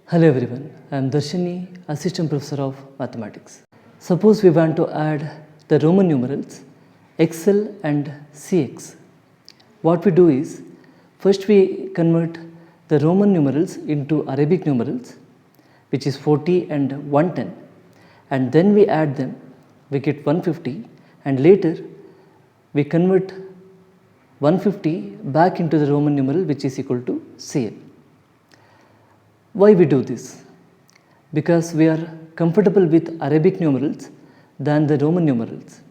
Hello everyone, I am Darshini, Assistant Professor of Mathematics. Suppose we want to add the Roman numerals XL and CX. What we do is, first we convert the Roman numerals into Arabic numerals, which is 40 and 110, and then we add them, we get 150, and later we convert 150 back into the Roman numeral, which is equal to CL. Why we do this? Because we are comfortable with Arabic numerals than the Roman numerals.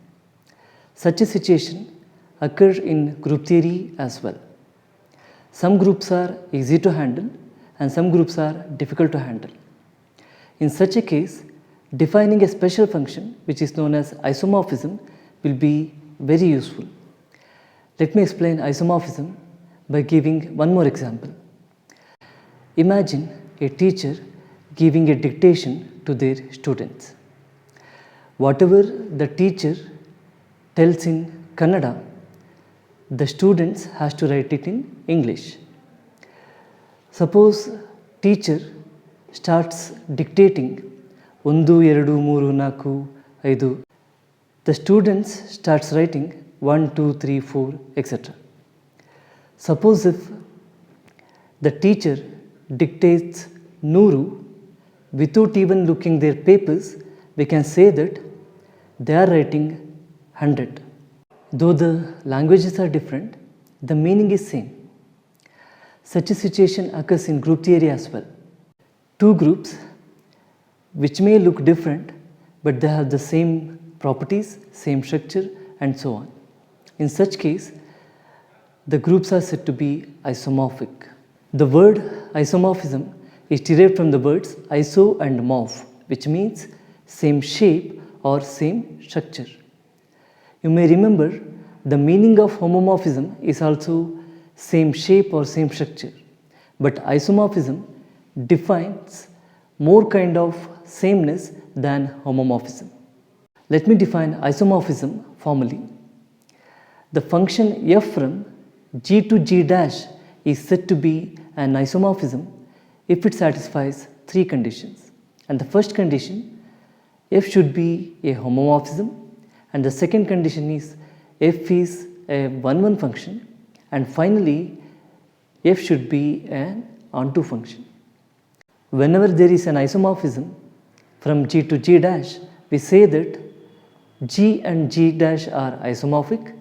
Such a situation occurs in group theory as well. Some groups are easy to handle and some groups are difficult to handle. In such a case, defining a special function which is known as isomorphism will be very useful. Let me explain isomorphism by giving one more example. Imagine a teacher giving a dictation to their students. Whatever the teacher tells in Kannada, the students has to write it in English. Suppose teacher starts dictating 1, 2, 3, 4, 5. The students starts writing 1, 2, 3, 4, etc. Suppose if the teacher dictates Nuru without even looking their papers, we can say that they are writing 100. Though the languages are different, the meaning is same. Such a situation occurs in group theory as well. Two groups which may look different, but they have the same properties, same structure, and so on. In such case, the groups are said to be isomorphic. The word isomorphism is derived from the words iso and morph, which means same shape or same structure. You may remember the meaning of homomorphism is also same shape or same structure, but isomorphism defines more kind of sameness than homomorphism. Let me define isomorphism formally. The function f from g to g dash is said to be an isomorphism if it satisfies three conditions. And the first condition, f should be a homomorphism, and the second condition is f is a 1-1 function, and finally f should be an onto function. Whenever there is an isomorphism from g to g dash, we say that g and g dash are isomorphic,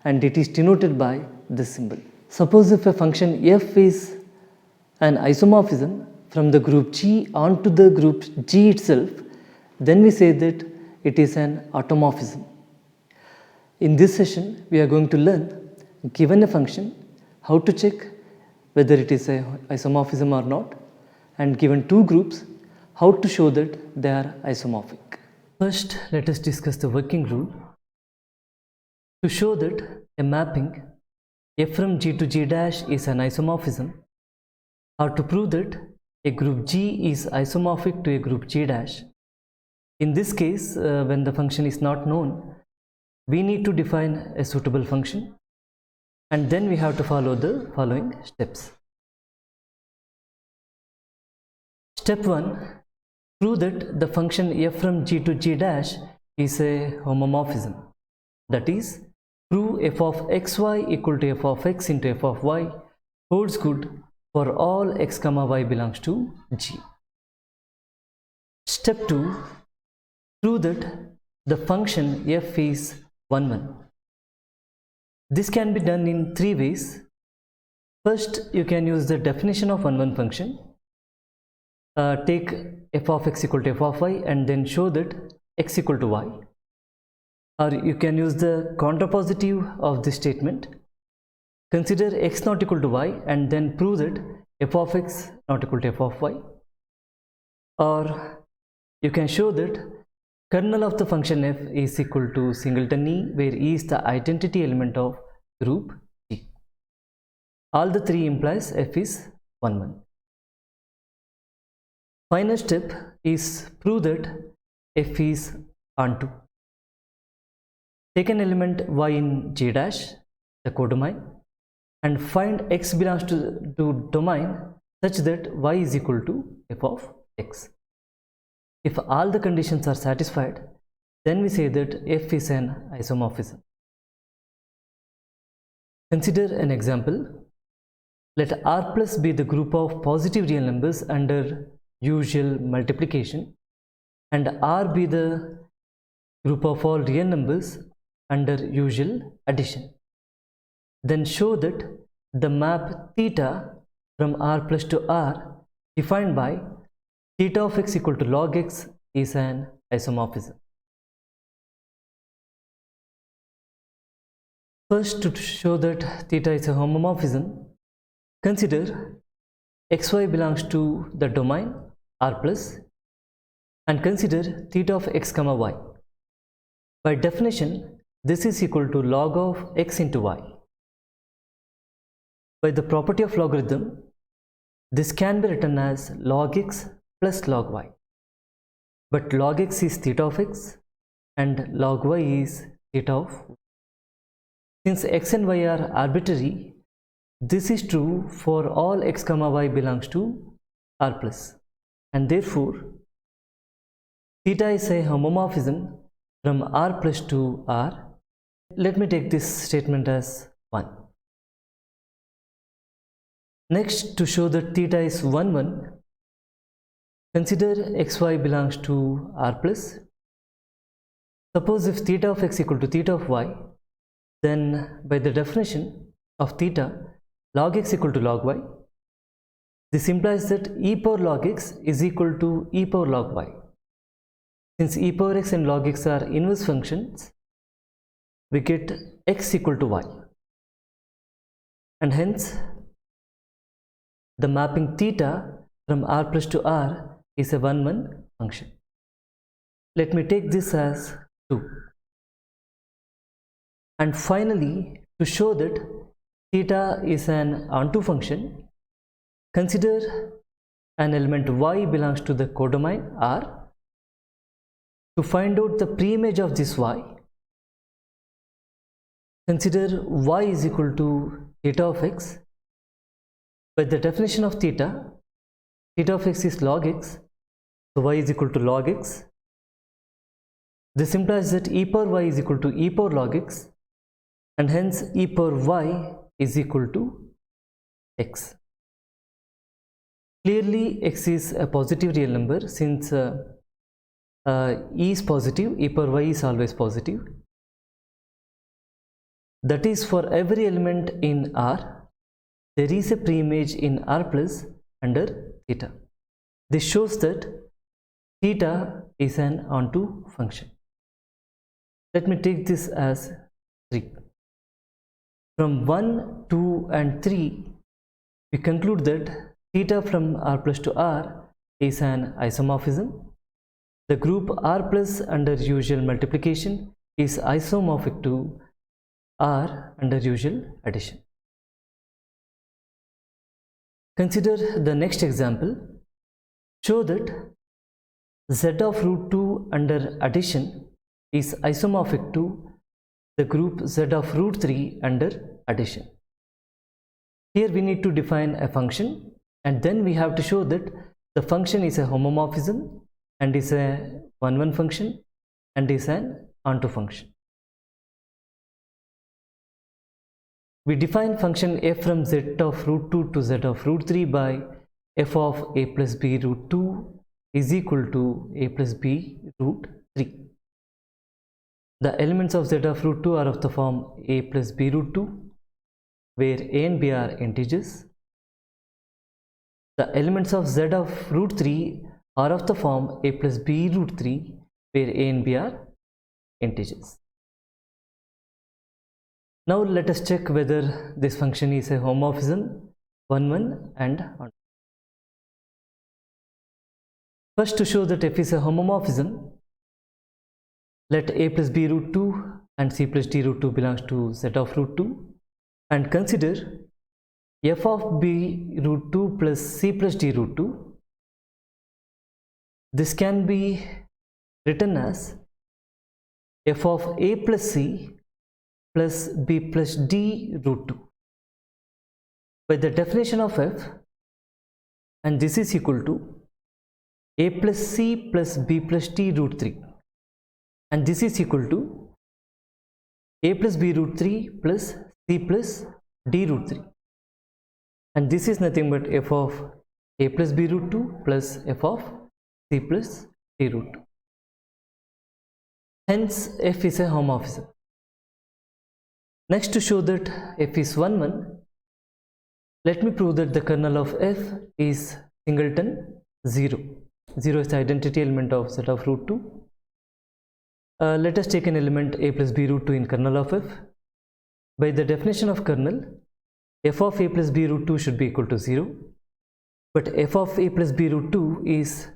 and it is denoted by this symbol. Suppose if a function f is an isomorphism from the group G onto the group G itself, then we say that it is an automorphism. In this session, we are going to learn, given a function, how to check whether it is an isomorphism or not, and given two groups, how to show that they are isomorphic. First, let us discuss the working rule. To show that a mapping f from G to G dash is an isomorphism, or to prove that a group G is isomorphic to a group G dash. In this case, when the function is not known, we need to define a suitable function, and then we have to follow the following steps. Step 1. Prove that the function f from G to G dash is a homomorphism. That is, prove f of xy equal to f of x into f of y holds good for all x comma y belongs to G. Step 2. Prove that the function f is 1-1. This can be done in three ways. First, you can use the definition of 1-1 function. Take f of x equal to f of y and then show that x equal to y. Or you can use the contrapositive of this statement. Consider x not equal to y and then prove that f of x not equal to f of y. Or you can show that kernel of the function f is equal to singleton E, where E is the identity element of group G. All the three implies f is 1-1. Final step is prove that f is onto. Take an element y in G dash, the codomain, and find x belongs to domain such that y is equal to f of x. If all the conditions are satisfied, then we say that f is an isomorphism. Consider an example. Let R plus be the group of positive real numbers under usual multiplication and R be the group of all real numbers under usual addition. Then show that the map theta from R plus to R defined by theta of x equal to log x is an isomorphism. First, to show that theta is a homomorphism, consider xy belongs to the domain R plus and consider theta of x comma y. By definition, this is equal to log of x into y. By the property of logarithm, this can be written as log x plus log y. But log x is theta of x and log y is theta of y. Since x and y are arbitrary, this is true for all x comma y belongs to R plus, and therefore theta is a homomorphism from R plus to R. Let me take this statement as 1. Next, to show that theta is 1, 1, consider xy belongs to R plus. Suppose if theta of x equal to theta of y, then by the definition of theta, log x equal to log y. This implies that e power log x is equal to e power log y. Since e power x and log x are inverse functions, we get x equal to y. And hence, the mapping theta from R plus to R is a 1, 1 function. Let me take this as 2. And finally, to show that theta is an onto function, consider an element y belongs to the codomain R. To find out the preimage of this y, consider y is equal to theta of x. By the definition of theta, theta of x is log x, so y is equal to log x. This implies that e power y is equal to e power log x, and hence e power y is equal to x. Clearly, x is a positive real number. Since e is positive, e power y is always positive. That is, for every element in R, there is a preimage in R plus under theta. This shows that theta is an onto function. Let me take this as 3. From 1, 2 and 3, we conclude that theta from R plus to R is an isomorphism. The group R plus under usual multiplication is isomorphic to R under usual addition. Consider the next example. Show that z of root 2 under addition is isomorphic to the group z of root 3 under addition. Here we need to define a function, and then we have to show that the function is a homomorphism and is a 1, 1 function and is an onto function. We define function f from z of root 2 to z of root 3 by f of a plus b root 2 is equal to a plus b root 3. The elements of z of root 2 are of the form a plus b root 2, where a and b are integers. The elements of z of root 3 are of the form a plus b root 3, where a and b are integers. Now let us check whether this function is a homomorphism 1, 1 and onto. First, to show that f is a homomorphism, let a plus b root 2 and c plus d root 2 belongs to z of root 2, and consider f of b root 2 plus c plus d root 2. This can be written as f of a plus c plus b plus d root 2. By the definition of f, and this is equal to a plus c plus b plus t root 3, and this is equal to a plus b root 3 plus c plus d root 3, and this is nothing but f of a plus b root 2 plus f of c plus d root 2. Hence f is a homomorphism. Next, to show that f is 1 1, let me prove that the kernel of f is singleton 0. 0 is the identity element of set of root 2. Let us take an element a plus b root 2 in kernel of f. By the definition of kernel, f of a plus b root 2 should be equal to 0, but f of a plus b root 2 is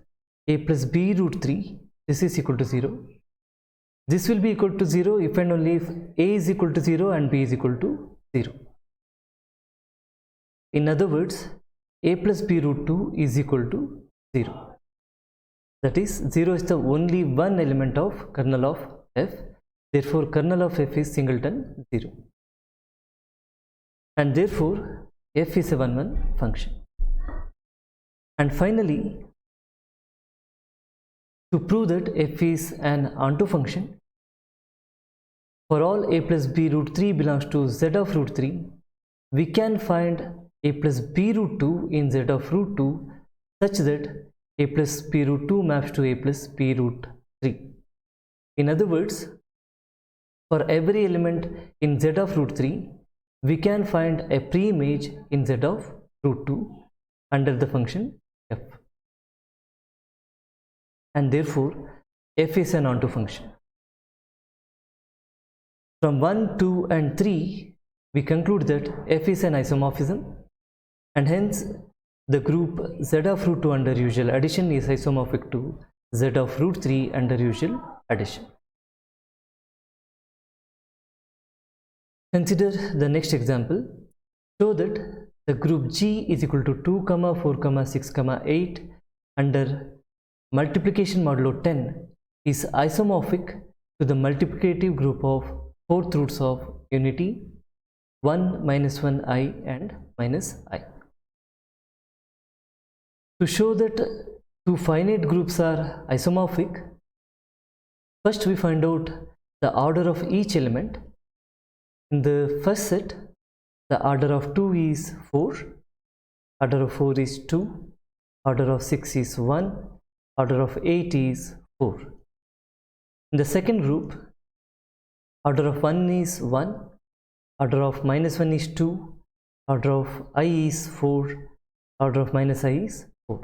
a plus b root 3. This is equal to 0. This will be equal to 0 if and only if a is equal to 0 and b is equal to 0. In other words, a plus b root 2 is equal to 0. That is, 0 is the only one element of kernel of f. Therefore, kernel of f is singleton 0. And therefore, f is a 1 1 function. And finally, to prove that f is an onto function, for all a plus b root 3 belongs to z of root 3, we can find a plus b root 2 in z of root 2 such that a plus b root 2 maps to a plus b root 3. In other words, for every element in z of root 3, we can find a pre-image in z of root 2 under the function f. And therefore, f is an onto function. From 1, 2 and 3, we conclude that f is an isomorphism, and hence the group z of root 2 under usual addition is isomorphic to z of root 3 under usual addition. Consider the next example. Show that the group G is equal to 2, 4, 6, 8 under multiplication modulo 10 is isomorphic to the multiplicative group of fourth roots of unity 1, -1i and -i. To show that two finite groups are isomorphic, first we find out the order of each element. In the first set, the order of 2 is 4, order of 4 is 2, order of 6 is 1, order of 8 is 4. In the second group, order of 1 is 1, order of -1 is 2, order of I is 4, order of -i is 4.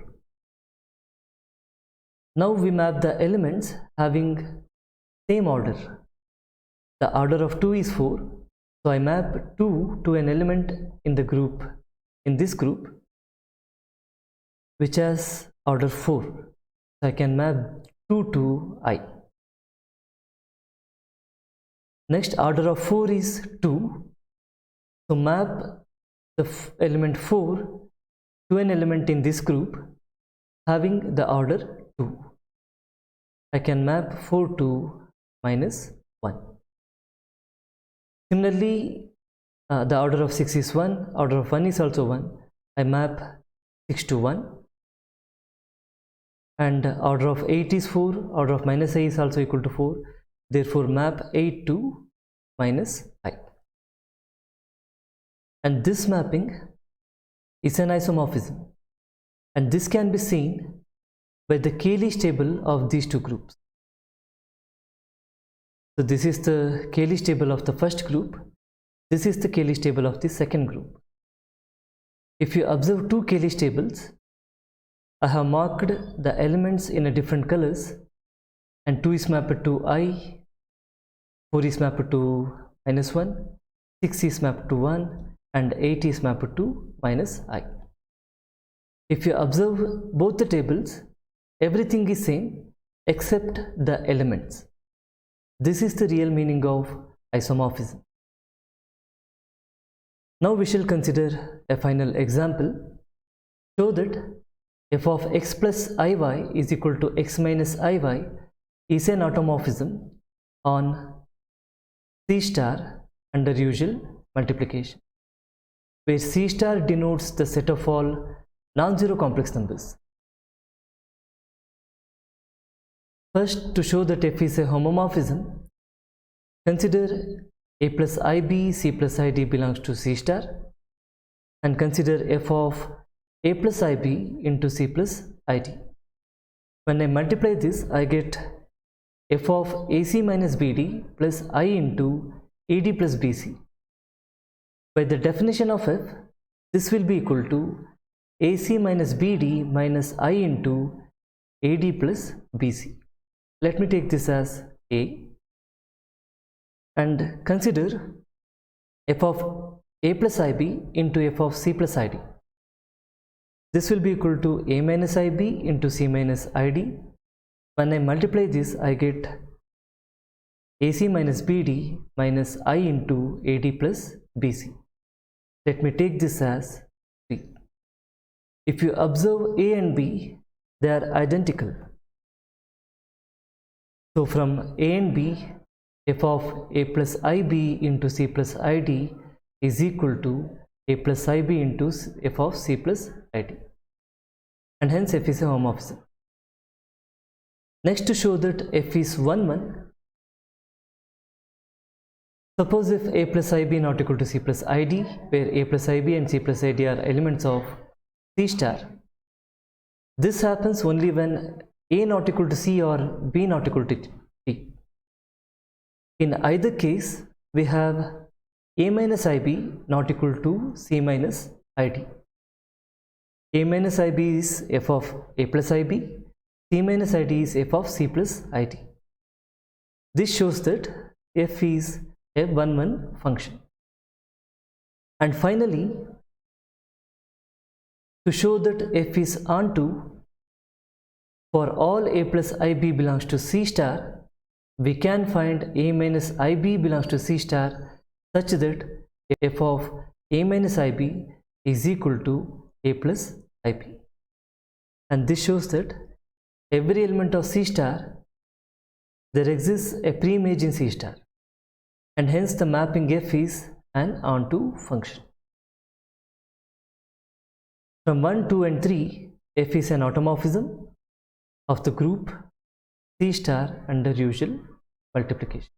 Now we map the elements having same order. The order of 2 is 4, so I map 2 to an element in the group, in this group, which has order 4. So I can map 2 to I. Next, order of 4 is 2, so map the element 4 to an element in this group having the order 2. I can map 4 to -1. Similarly, the order of 6 is 1, order of 1 is also 1. I map 6 to 1. And order of 8 is 4, order of -i is also equal to 4. Therefore, map 8 to -i. And this mapping is an isomorphism, and this can be seen by the Cayley's table of these two groups. So this is the Cayley's table of the first group, this is the Cayley's table of the second group. If you observe two Cayley's tables, I have marked the elements in a different colors, and 2 is mapped to I, 4 is mapped to -1, 6 is mapped to 1, and 8 is mapped to -i. If you observe both the tables, everything is same except the elements. This is the real meaning of isomorphism. Now we shall consider a final example. Show that f of x plus iy is equal to x minus iy is an automorphism on C star under usual multiplication, where C star denotes the set of all non-zero complex numbers. First, to show that F is a homomorphism, consider A plus IB, C plus ID belongs to C star, and consider f of A plus IB into C plus ID. When I multiply this, I get f of AC minus BD plus I into AD plus BC. By the definition of f, this will be equal to AC minus BD minus I into AD plus BC. Let me take this as A and consider f of A plus IB into f of C plus ID. This will be equal to A minus IB into C minus ID. When I multiply this, I get AC minus BD minus I into AD plus BC. Let me take this as B. If you observe A and B, they are identical. So from A and B, f of A plus IB into C plus ID is equal to A plus IB into f of C plus ID. And hence f is a homomorphism. Next, to show that f is 1-1, suppose if A plus IB not equal to C plus ID, where A plus IB and C plus ID are elements of C star. This happens only when A not equal to C or B not equal to D. In either case, we have A minus IB not equal to C minus ID. A minus IB is f of A plus IB, C minus ID is f of C plus ID. This shows that f is a 1-1 function. And finally, to show that f is onto, for all A plus IB belongs to C star, we can find A minus IB belongs to C star such that f of A minus IB is equal to A plus IB. And this shows that every element of C star, there exists a pre-image in C star, and hence the mapping f is an onto function. From 1, 2 and 3, f is an automorphism of the group C star under usual multiplication.